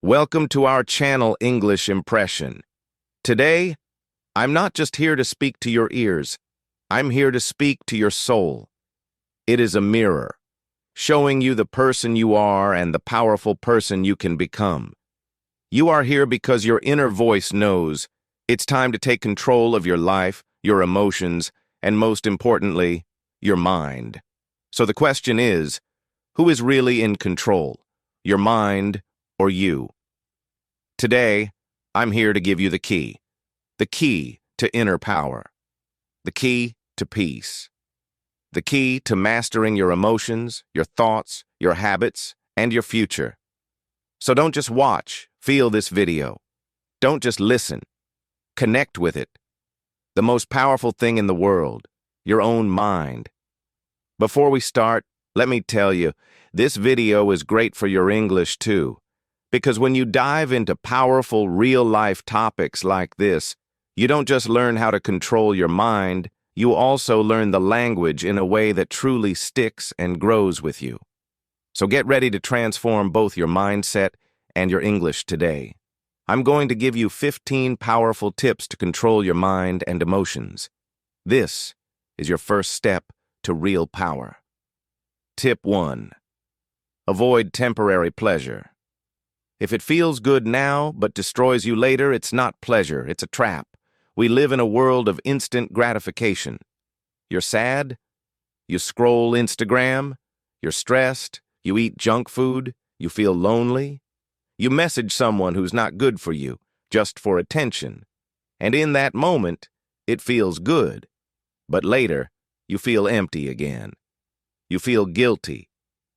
Welcome to our channel, English Impression. Today, I'm not just here to speak to your ears. I'm here to speak to your soul. It is a mirror, showing you the person you are and the powerful person you can become. You are here because your inner voice knows it's time to take control of your life, your emotions, and most importantly, your mind. So the question is, who is really in control? Your mind or you? Today, I'm here to give you the key to inner power, the key to peace, the key to mastering your emotions, your thoughts, your habits, and your future. So don't just watch, feel this video. Don't just listen. Connect with it. The most powerful thing in the world, your own mind. Before we start, let me tell you, this video is great for your English too. Because when you dive into powerful, real-life topics like this, you don't just learn how to control your mind, you also learn the language in a way that truly sticks and grows with you. So get ready to transform both your mindset and your English today. I'm going to give you 15 powerful tips to control your mind and emotions. This is your first step to real power. Tip 1. Avoid temporary pleasure. If it feels good now but destroys you later, it's not pleasure, it's a trap. We live in a world of instant gratification. You're sad? You scroll Instagram? You're stressed? You eat junk food? You feel lonely? You message someone who's not good for you, just for attention. And in that moment, it feels good. But later, you feel empty again. You feel guilty.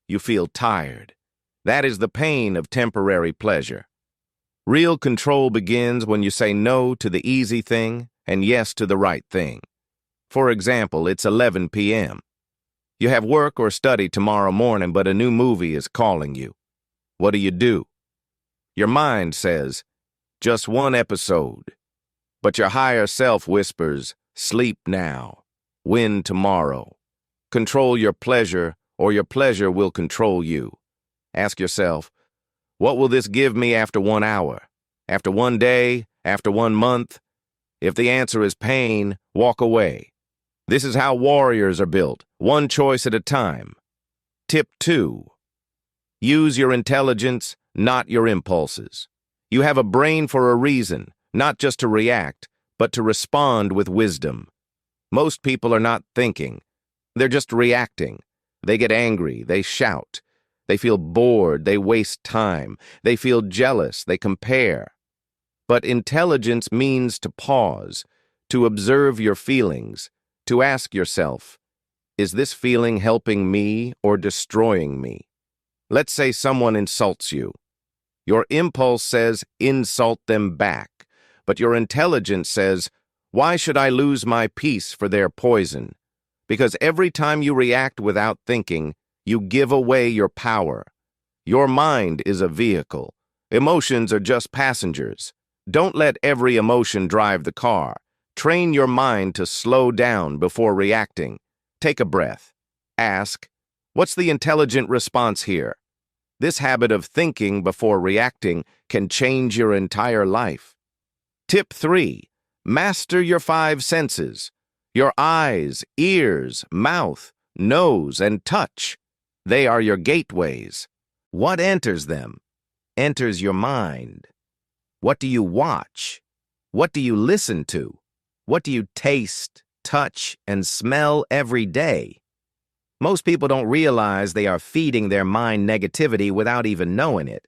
You feel tired. That is the pain of temporary pleasure. Real control begins when you say no to the easy thing and yes to the right thing. For example, it's 11 p.m. You have work or study tomorrow morning, but a new movie is calling you. What do? Your mind says, just one episode. But your higher self whispers, sleep now, win tomorrow. Control your pleasure, or your pleasure will control you. Ask yourself, what will this give me after 1 hour? After 1 day? After 1 month? If the answer is pain, walk away. This is how warriors are built, one choice at a time. Tip 2. Use your intelligence, not your impulses. You have a brain for a reason, not just to react, but to respond with wisdom. Most people are not thinking. They're just reacting. They get angry, they shout. They feel bored, they waste time. They feel jealous, they compare. But intelligence means to pause, to observe your feelings, to ask yourself, is this feeling helping me or destroying me? Let's say someone insults you. Your impulse says, insult them back. But your intelligence says, why should I lose my peace for their poison? Because every time you react without thinking, you give away your power. Your mind is a vehicle. Emotions are just passengers. Don't let every emotion drive the car. Train your mind to slow down before reacting. Take a breath. Ask, what's the intelligent response here? This habit of thinking before reacting can change your entire life. Tip 3. Master your 5 senses. Your eyes, ears, mouth, nose, and touch. They are your gateways. What enters them? Enters your mind. What do you watch? What do you listen to? What do you taste, touch, and smell every day? Most people don't realize they are feeding their mind negativity without even knowing it.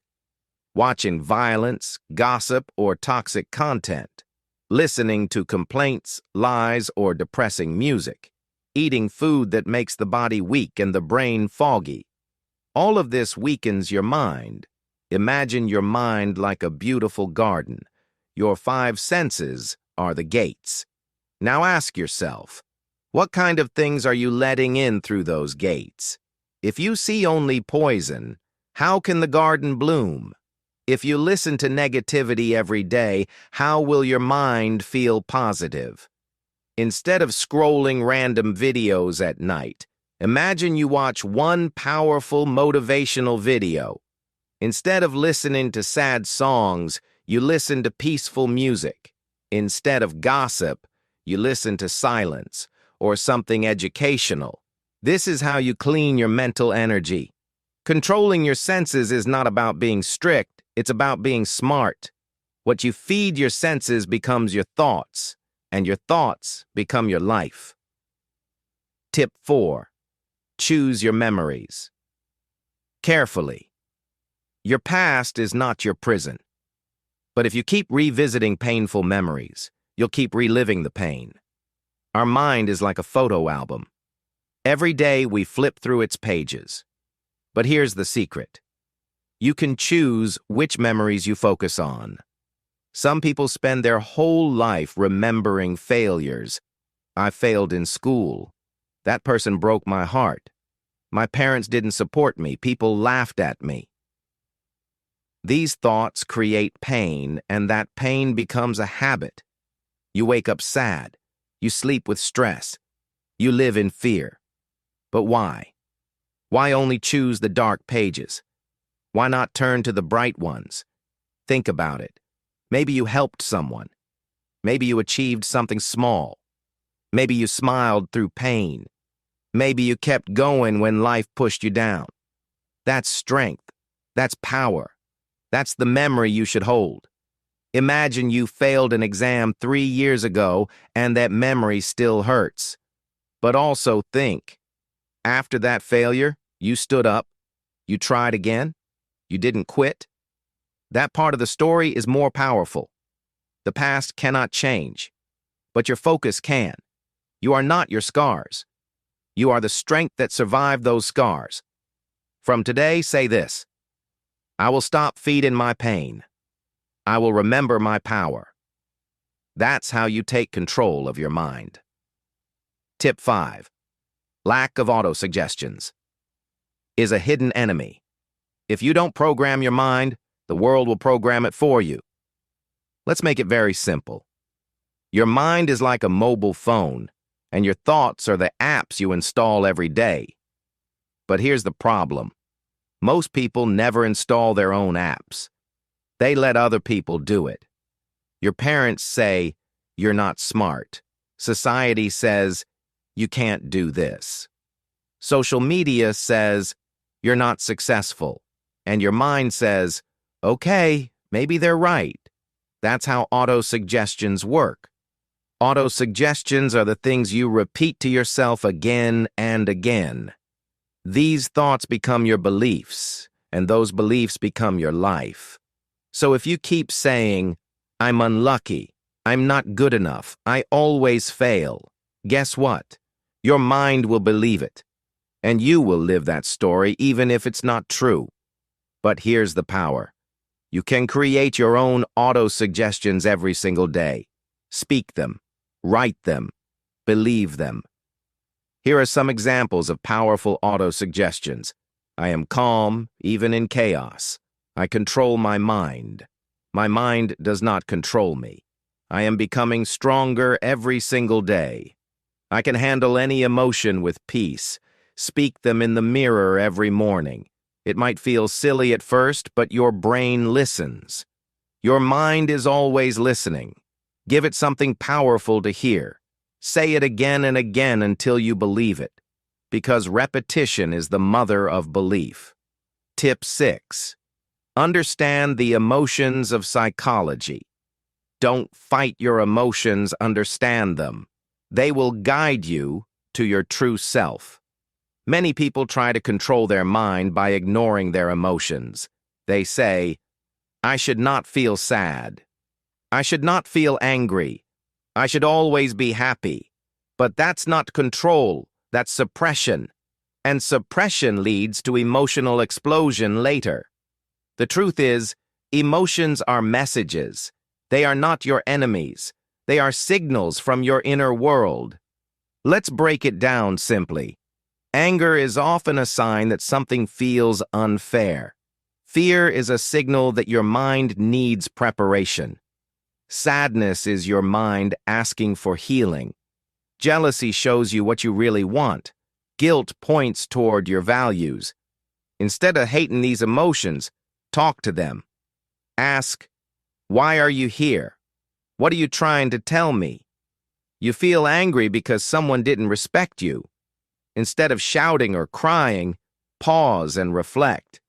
Watching violence, gossip, or toxic content. Listening to complaints, lies, or depressing music. Eating food that makes the body weak and the brain foggy. All of this weakens your mind. Imagine your mind like a beautiful garden. Your 5 senses are the gates. Now ask yourself, what kind of things are you letting in through those gates? If you see only poison, how can the garden bloom? If you listen to negativity every day, how will your mind feel positive? Instead of scrolling random videos at night, imagine you watch one powerful motivational video. Instead of listening to sad songs, you listen to peaceful music. Instead of gossip, you listen to silence or something educational. This is how you clean your mental energy. Controlling your senses is not about being strict, it's about being smart. What you feed your senses becomes your thoughts, and your thoughts become your life. Tip 4. Choose your memories. Carefully. Your past is not your prison. But if you keep revisiting painful memories, you'll keep reliving the pain. Our mind is like a photo album. Every day we flip through its pages. But here's the secret. You can choose which memories you focus on. Some people spend their whole life remembering failures. I failed in school. That person broke my heart. My parents didn't support me. People laughed at me. These thoughts create pain, and that pain becomes a habit. You wake up sad. You sleep with stress. You live in fear. But why? Why only choose the dark pages? Why not turn to the bright ones? Think about it. Maybe you helped someone. Maybe you achieved something small. Maybe you smiled through pain. Maybe you kept going when life pushed you down. That's strength. That's power. That's the memory you should hold. Imagine you failed an exam 3 years ago and that memory still hurts. But also think, after that failure, you stood up, you tried again, you didn't quit. That part of the story is more powerful. The past cannot change, but your focus can. You are not your scars. You are the strength that survived those scars. From today, say this: I will stop feeding my pain. I will remember my power. That's how you take control of your mind. Tip 5. Lack of autosuggestions is a hidden enemy. If you don't program your mind, the world will program it for you. Let's make it very simple. Your mind is like a mobile phone, and your thoughts are the apps you install every day. But here's the problem. Most people never install their own apps. They let other people do it. Your parents say, you're not smart. Society says, you can't do this. Social media says, you're not successful. And your mind says, okay, maybe they're right. That's how autosuggestions work. Autosuggestions are the things you repeat to yourself again and again. These thoughts become your beliefs, and those beliefs become your life. So if you keep saying, I'm unlucky, I'm not good enough, I always fail, guess what? Your mind will believe it, and you will live that story even if it's not true. But here's the power. You can create your own auto-suggestions every single day. Speak them, write them, believe them. Here are some examples of powerful auto-suggestions. I am calm, even in chaos. I control my mind. My mind does not control me. I am becoming stronger every single day. I can handle any emotion with peace. Speak them in the mirror every morning. It might feel silly at first, but your brain listens. Your mind is always listening. Give it something powerful to hear. Say it again and again until you believe it, because repetition is the mother of belief. Tip 6. Understand the emotions of psychology. Don't fight your emotions, understand them. They will guide you to your true self. Many people try to control their mind by ignoring their emotions. They say, I should not feel sad. I should not feel angry. I should always be happy. But that's not control, that's suppression. And suppression leads to emotional explosion later. The truth is, emotions are messages. They are not your enemies. They are signals from your inner world. Let's break it down simply. Anger is often a sign that something feels unfair. Fear is a signal that your mind needs preparation. Sadness is your mind asking for healing. Jealousy shows you what you really want. Guilt points toward your values. Instead of hating these emotions, Talk to them. Ask, "Why are you here? What are you trying to tell me?" You feel angry because someone didn't respect you. Instead of shouting or crying, pause and reflect.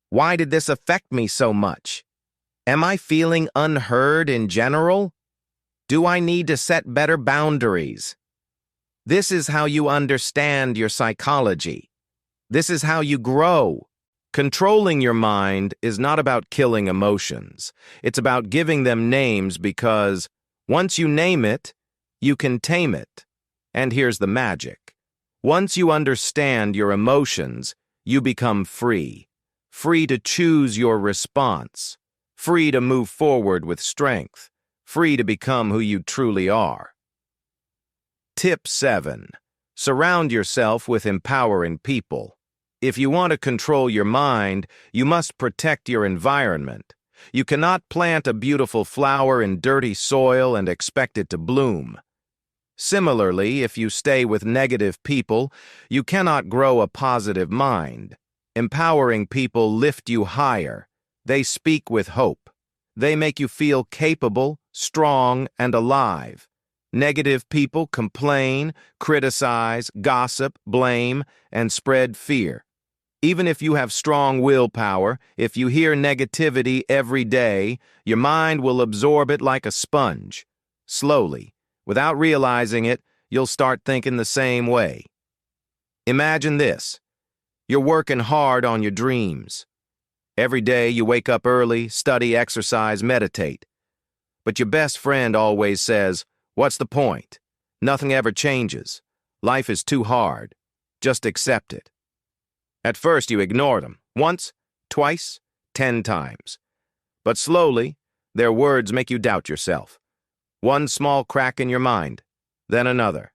Why did this affect me so much? Am I feeling unheard in general? Do I need to set better boundaries? This is how you understand your psychology. This is how you grow. Controlling your mind is not about killing emotions. It's about giving them names because once you name it, you can tame it. And here's the magic. Once you understand your emotions, you become free. Free to choose your response. Free to move forward with strength. Free to become who you truly are. Tip 7. Surround yourself with empowering people. If you want to control your mind, you must protect your environment. You cannot plant a beautiful flower in dirty soil and expect it to bloom. Similarly, if you stay with negative people, you cannot grow a positive mind. Empowering people lift you higher. They speak with hope. They make you feel capable, strong, and alive. Negative people complain, criticize, gossip, blame, and spread fear. Even if you have strong willpower, if you hear negativity every day, your mind will absorb it like a sponge. Slowly, without realizing it, you'll start thinking the same way. Imagine this. You're working hard on your dreams. Every day you wake up early, study, exercise, meditate. But your best friend always says, "What's the point? Nothing ever changes. Life is too hard. Just accept it." At first you ignore them, once, twice, 10 times. But slowly, their words make you doubt yourself. One small crack in your mind, then another.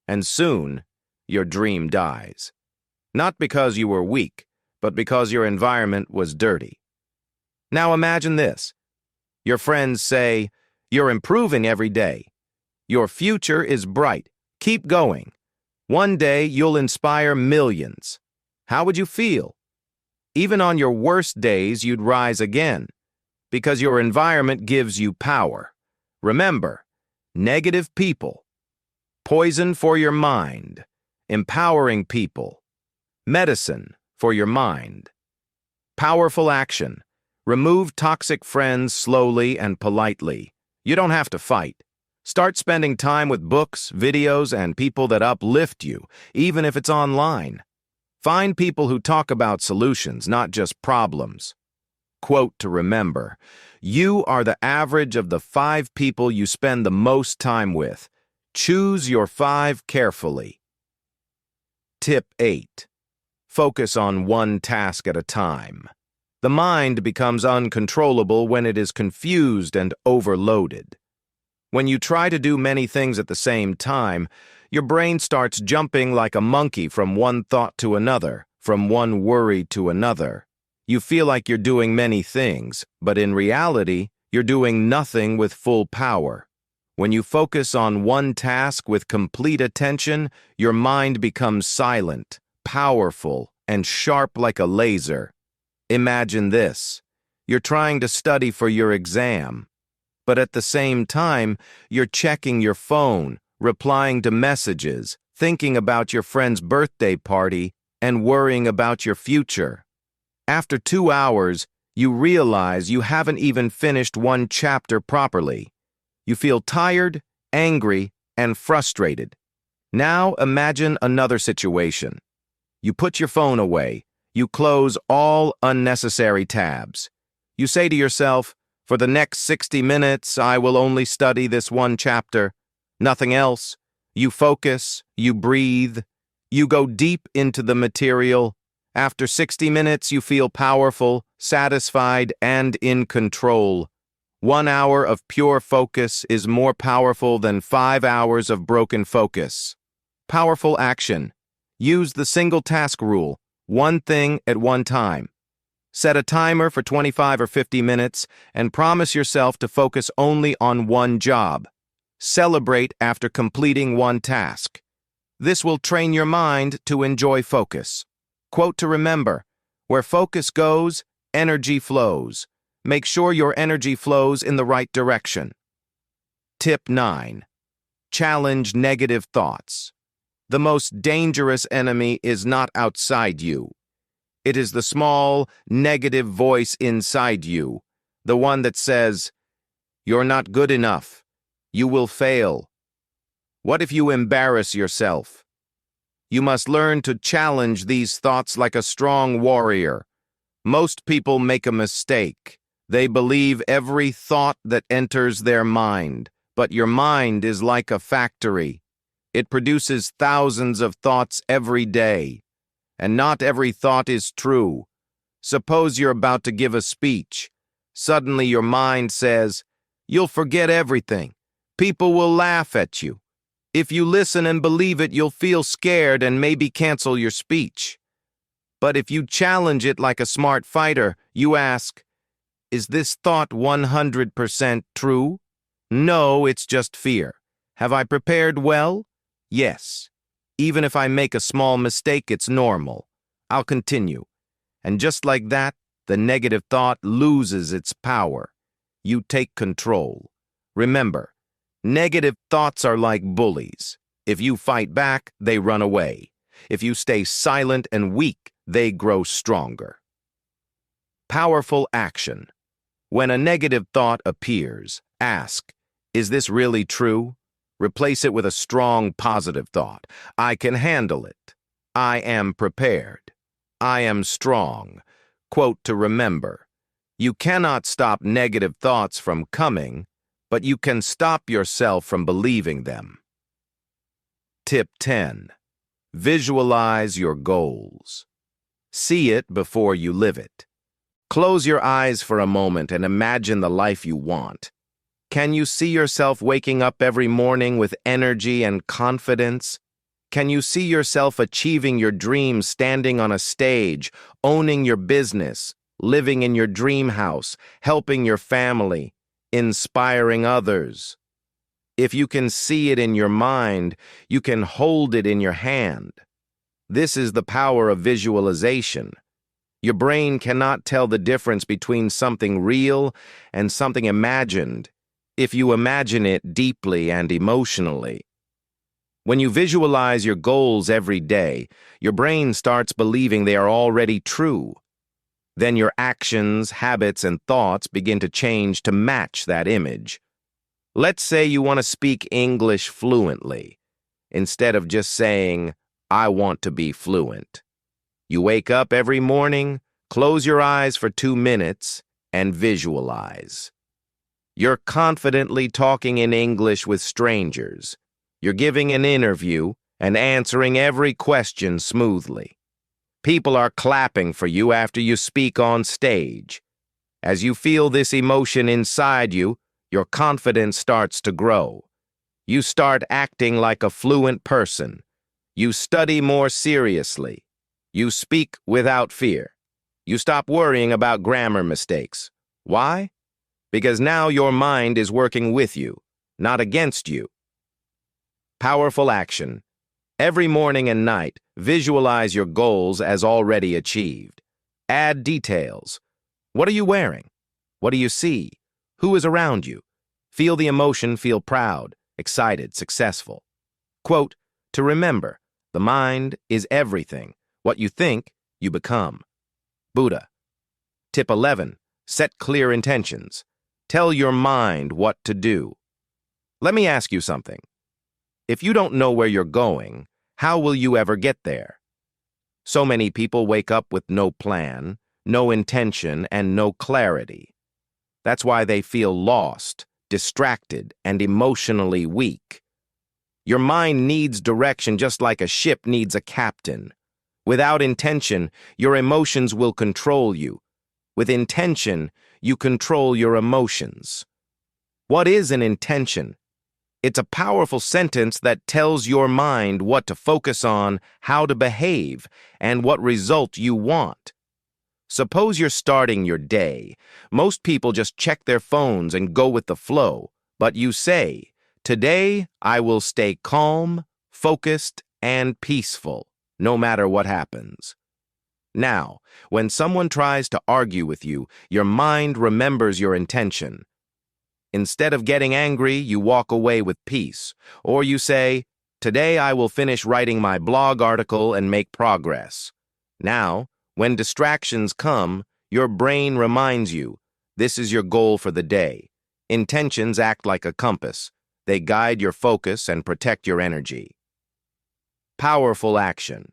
And soon, your dream dies. Not because you were weak, but because your environment was dirty. Now imagine this. Your friends say, "You're improving every day. Your future is bright. Keep going. One day you'll inspire millions." How would you feel? Even on your worst days, you'd rise again, because your environment gives you power. Remember, negative people, poison for your mind, empowering people, medicine for your mind. Powerful action. Remove toxic friends slowly and politely. You don't have to fight. Start spending time with books, videos, and people that uplift you, even if it's online. Find people who talk about solutions, not just problems. Quote to remember, you are the average of the 5 people you spend the most time with. Choose your 5 carefully. Tip 8. Focus on one task at a time. The mind becomes uncontrollable when it is confused and overloaded. When you try to do many things at the same time, your brain starts jumping like a monkey from one thought to another, from one worry to another. You feel like you're doing many things, but in reality, you're doing nothing with full power. When you focus on one task with complete attention, your mind becomes silent, powerful, and sharp like a laser. Imagine this. You're trying to study for your exam, but at the same time, you're checking your phone, replying to messages, thinking about your friend's birthday party, and worrying about your future. After 2 hours, you realize you haven't even finished one chapter properly. You feel tired, angry, and frustrated. Now imagine another situation. You put your phone away. You close all unnecessary tabs. You say to yourself, "For the next 60 minutes, I will only study this one chapter. Nothing else." You focus, you breathe, you go deep into the material. After 60 minutes, you feel powerful, satisfied, and in control. 1 hour of pure focus is more powerful than 5 hours of broken focus. Powerful action. Use the single task rule, one thing at one time. Set a timer for 25 or 50 minutes and promise yourself to focus only on one job. Celebrate after completing one task. This will train your mind to enjoy focus. Quote to remember, where focus goes, Energy flows. Make sure your energy flows in the right direction. Tip 9. Challenge negative thoughts. The most dangerous enemy is not outside you. It is the small, negative voice inside you, the one that says, "You're not good enough. You will fail. What if you embarrass yourself?" You must learn to challenge these thoughts like a strong warrior. Most people make a mistake. They believe every thought that enters their mind, but your mind is like a factory. It produces thousands of thoughts every day, and not every thought is true. Suppose you're about to give a speech. Suddenly your mind says, "You'll forget everything. People will laugh at you." If you listen and believe it, you'll feel scared and maybe cancel your speech. But if you challenge it like a smart fighter, you ask, "Is this thought 100% true? No, it's just fear. Have I prepared well? Yes. Even if I make a small mistake, it's normal. I'll continue." And just like that, the negative thought loses its power. You take control. Remember, negative thoughts are like bullies. If you fight back, they run away. If you stay silent and weak, they grow stronger. Powerful action. When a negative thought appears, ask, "Is this really true?" Replace it with a strong, positive thought. "I can handle it. I am prepared. I am strong." Quote to remember. You cannot stop negative thoughts from coming, but you can stop yourself from believing them. Tip 10. Visualize your goals. See it before you live it. Close your eyes for a moment and imagine the life you want. Can you see yourself waking up every morning with energy and confidence? Can you see yourself achieving your dreams, standing on a stage, owning your business, living in your dream house, helping your family, inspiring others? If you can see it in your mind, you can hold it in your hand. This is the power of visualization. Your brain cannot tell the difference between something real and something imagined if you imagine it deeply and emotionally. When you visualize your goals every day, your brain starts believing they are already true. Then your actions, habits, and thoughts begin to change to match that image. Let's say you want to speak English fluently, instead of just saying, "I want to be fluent." You wake up every morning, close your eyes for 2 minutes, and visualize. You're confidently talking in English with strangers. You're giving an interview and answering every question smoothly. People are clapping for you after you speak on stage. As you feel this emotion inside you, your confidence starts to grow. You start acting like a fluent person. You study more seriously. You speak without fear. You stop worrying about grammar mistakes. Why? Because now your mind is working with you, not against you. Powerful action. Every morning and night, visualize your goals as already achieved. Add details. What are you wearing? What do you see? Who is around you? Feel the emotion, feel proud, excited, successful. Quote, to remember, the mind is everything. What you think, you become. Buddha. Tip 11. Set clear intentions. Tell your mind what to do. Let me ask you something. If you don't know where you're going, how will you ever get there? So many people wake up with no plan, no intention, and no clarity. That's why they feel lost, distracted, and emotionally weak. Your mind needs direction just like a ship needs a captain. Without intention, your emotions will control you. With intention, you control your emotions. What is an intention? It's a powerful sentence that tells your mind what to focus on, how to behave, and what result you want. Suppose you're starting your day. Most people just check their phones and go with the flow, but you say, "Today I will stay calm, focused, and peaceful, no matter what happens." Now, when someone tries to argue with you, your mind remembers your intention. Instead of getting angry, you walk away with peace. Or you say, "Today I will finish writing my blog article and make progress." Now, when distractions come, your brain reminds you, this is your goal for the day. Intentions act like a compass. They guide your focus and protect your energy. Powerful action.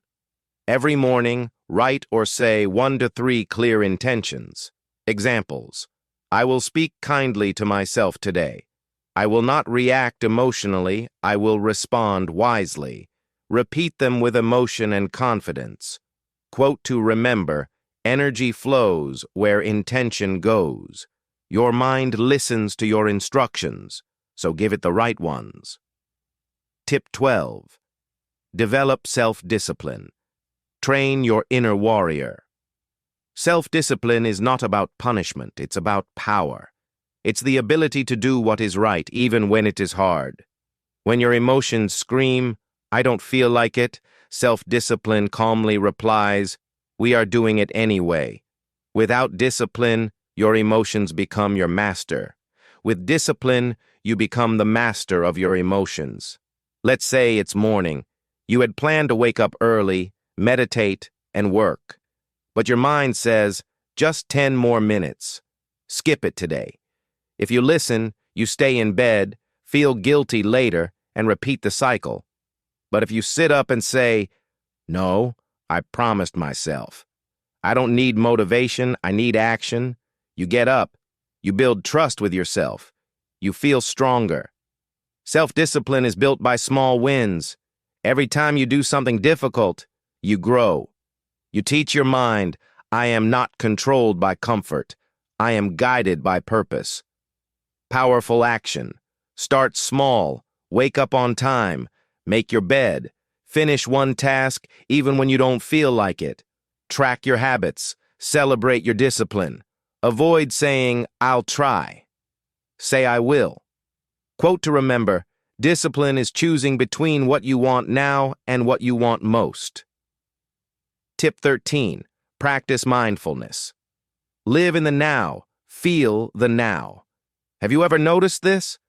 Every morning, write or say 1 to 3 clear intentions. Examples: I will speak kindly to myself today. I will not react emotionally, I will respond wisely. Repeat them with emotion and confidence. Quote to remember, energy flows where intention goes. Your mind listens to your instructions, so give it the right ones. Tip 12. Develop self-discipline. Train your inner warrior. Self-discipline is not about punishment, it's about power. It's the ability to do what is right, even when it is hard. When your emotions scream, "I don't feel like it," self-discipline calmly replies, "We are doing it anyway." Without discipline, your emotions become your master. With discipline, you become the master of your emotions. Let's say it's morning. You had planned to wake up early, meditate, and work. But your mind says, just 10 more minutes. Skip it today. If you listen, you stay in bed, feel guilty later, and repeat the cycle. But if you sit up and say, "No, I promised myself. I don't need motivation, I need action," you get up, you build trust with yourself, you feel stronger. Self-discipline is built by small wins. Every time you do something difficult, you grow. You teach your mind, "I am not controlled by comfort. I am guided by purpose." Powerful action. Start small, wake up on time, make your bed, finish one task even when you don't feel like it. Track your habits, celebrate your discipline. Avoid saying, "I'll try." Say, "I will." Quote to remember, discipline is choosing between what you want now and what you want most. Tip 13. Practice mindfulness. Live in the now. Feel the now. Have you ever noticed this?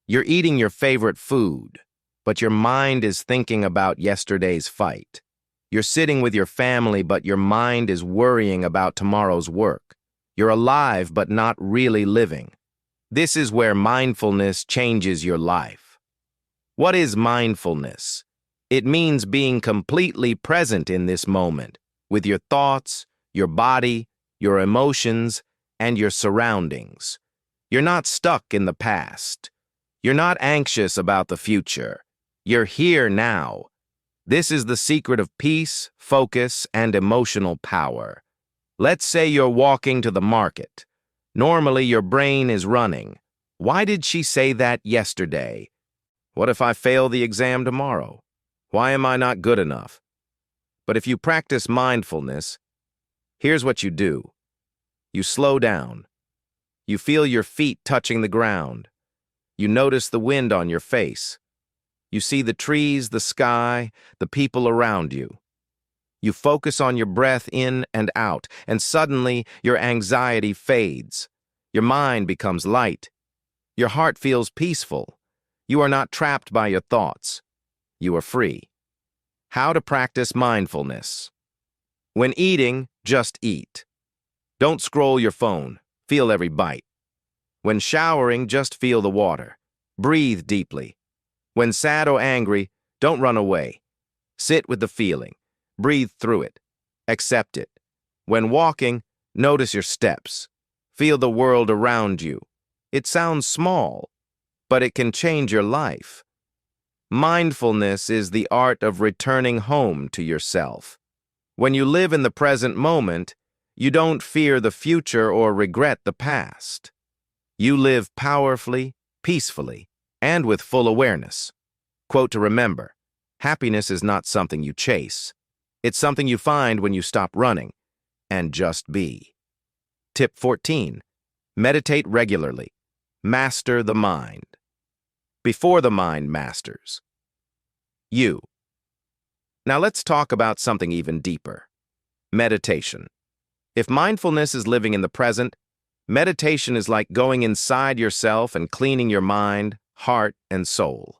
You're eating your favorite food, but your mind is thinking about yesterday's fight. You're sitting with your family, but your mind is worrying about tomorrow's work. You're alive, but not really living. This is where mindfulness changes your life. What is mindfulness? It means being completely present in this moment, with your thoughts, your body, your emotions, and your surroundings. You're not stuck in the past. You're not anxious about the future. You're here now. This is the secret of peace, focus, and emotional power. Let's say you're walking to the market. Normally, your brain is running. Why did she say that yesterday? What if I fail the exam tomorrow? Why am I not good enough? But if you practice mindfulness, here's what you do. You slow down. You feel your feet touching the ground. You notice the wind on your face. You see the trees, the sky, the people around you. You focus on your breath in and out, and suddenly your anxiety fades. Your mind becomes light. Your heart feels peaceful. You are not trapped by your thoughts. You are free. How to practice mindfulness. When eating, just eat. Don't scroll your phone. Feel every bite. When showering, just feel the water. Breathe deeply. When sad or angry, don't run away. Sit with the feeling. Breathe through it. Accept it. When walking, notice your steps. Feel the world around you. It sounds small, but it can change your life. Mindfulness is the art of returning home to yourself. When you live in the present moment, you don't fear the future or regret the past. You live powerfully, peacefully, and with full awareness. Quote to remember, happiness is not something you chase. It's something you find when you stop running and just be. Tip 14. Meditate regularly. Master the mind. Before the mind masters. You. Now let's talk about something even deeper. Meditation. If mindfulness is living in the present, meditation is like going inside yourself and cleaning your mind, heart, and soul.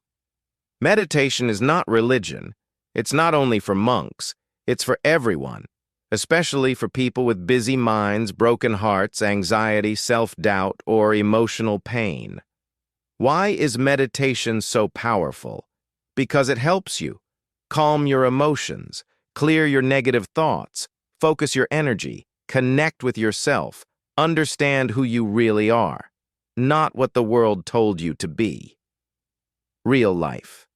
Meditation is not religion. It's not only for monks. It's for everyone, especially for people with busy minds, broken hearts, anxiety, self-doubt, or emotional pain. Why is meditation so powerful? Because it helps you calm your emotions, clear your negative thoughts, focus your energy, connect with yourself, understand who you really are, not what the world told you to be. Real life.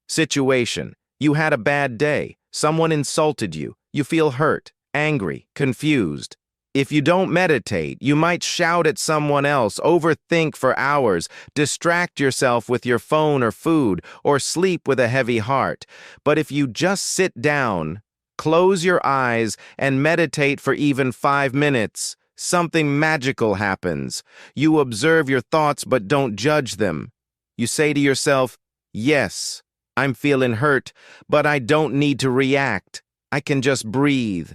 Situation. You had a bad day. Someone insulted you. You feel hurt, angry, confused. If you don't meditate, you might shout at someone else, overthink for hours, distract yourself with your phone or food, or sleep with a heavy heart. But if you just sit down, close your eyes, and meditate for even 5 minutes, something magical happens. You observe your thoughts but don't judge them. You say to yourself, "Yes, I'm feeling hurt, but I don't need to react. I can just breathe."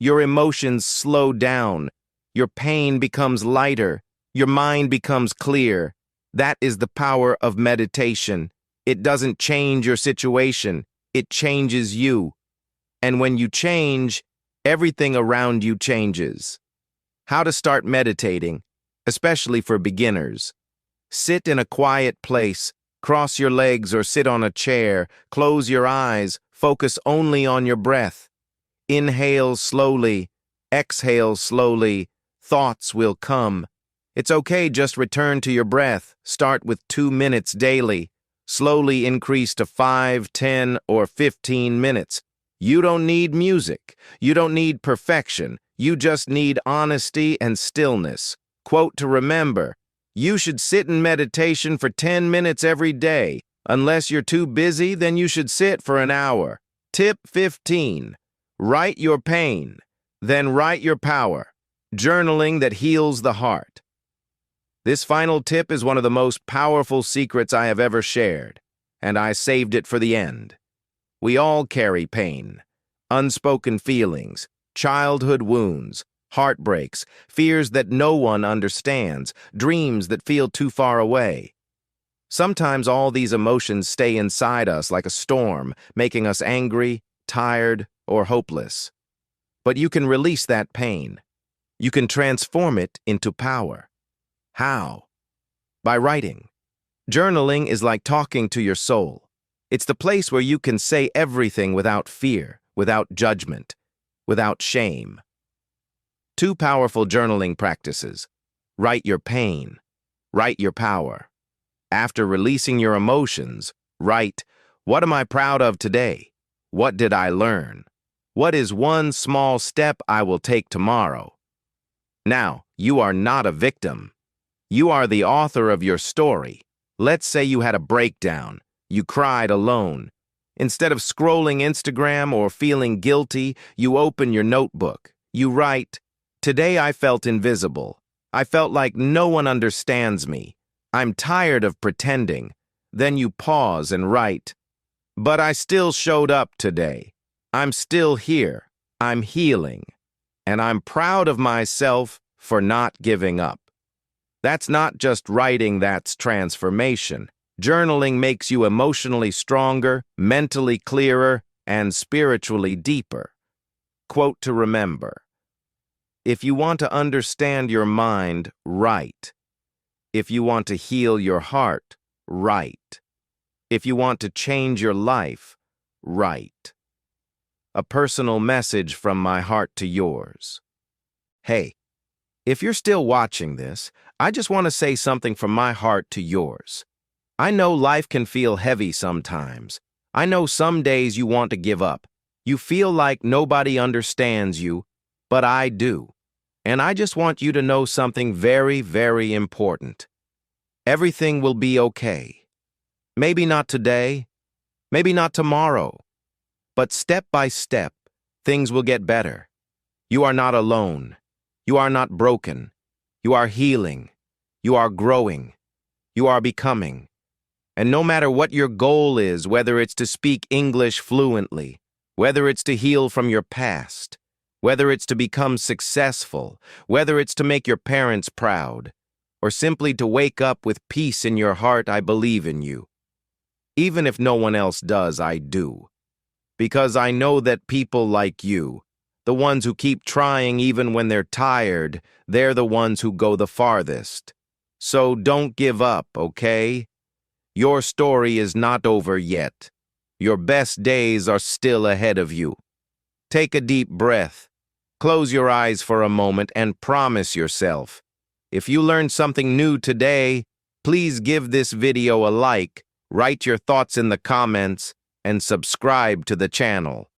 Your emotions slow down. Your pain becomes lighter. Your mind becomes clear. That is the power of meditation. It doesn't change your situation. It changes you. And when you change, everything around you changes. How to start meditating, especially for beginners. Sit in a quiet place. Cross your legs or sit on a chair. Close your eyes. Focus only on your breath. Inhale slowly, exhale slowly, thoughts will come. It's okay, just return to your breath. Start with 2 minutes daily. Slowly increase to 5, 10, or 15 minutes. You don't need music. You don't need perfection. You just need honesty and stillness. Quote to remember, you should sit in meditation for 10 minutes every day. Unless you're too busy, then you should sit for an hour. Tip 15. Write your pain, then write your power. Journaling that heals the heart. This final tip is one of the most powerful secrets I have ever shared, and I saved it for the end. We all carry pain, unspoken feelings, childhood wounds, heartbreaks, fears that no one understands, dreams that feel too far away. Sometimes all these emotions stay inside us like a storm, making us angry, tired, or hopeless. But you can release that pain. You can transform it into power. How? By writing. Journaling is like talking to your soul. It's the place where you can say everything without fear, without judgment, without shame. 2 powerful journaling practices. Write your pain. Write your power. After releasing your emotions, write, "What am I proud of today? What did I learn? What is one small step I will take tomorrow?" Now, you are not a victim. You are the author of your story. Let's say you had a breakdown. You cried alone. Instead of scrolling Instagram or feeling guilty, you open your notebook. You write, "Today I felt invisible. I felt like no one understands me. I'm tired of pretending." Then you pause and write, "But I still showed up today. I'm still here. I'm healing. And I'm proud of myself for not giving up." That's not just writing, that's transformation. Journaling makes you emotionally stronger, mentally clearer, and spiritually deeper. Quote to remember. If you want to understand your mind, write. If you want to heal your heart, write. If you want to change your life, write. A personal message from my heart to yours. Hey, if you're still watching this, I just want to say something from my heart to yours. I know life can feel heavy sometimes. I know some days you want to give up. You feel like nobody understands you, but I do. And I just want you to know something very, very important. Everything will be okay. Maybe not today, maybe not tomorrow, but step by step, things will get better. You are not alone. You are not broken. You are healing. You are growing. You are becoming. And no matter what your goal is, whether it's to speak English fluently, whether it's to heal from your past, Whether it's to become successful, whether it's to make your parents proud, or simply to wake up with peace in your heart, I believe in you. Even if no one else does, I do. Because I know that people like you, the ones who keep trying even when they're tired, they're the ones who go the farthest. So don't give up, okay? Your story is not over yet. Your best days are still ahead of you. Take a deep breath. Close your eyes for a moment and promise yourself. If you learned something new today, please give this video a like, write your thoughts in the comments, and subscribe to the channel.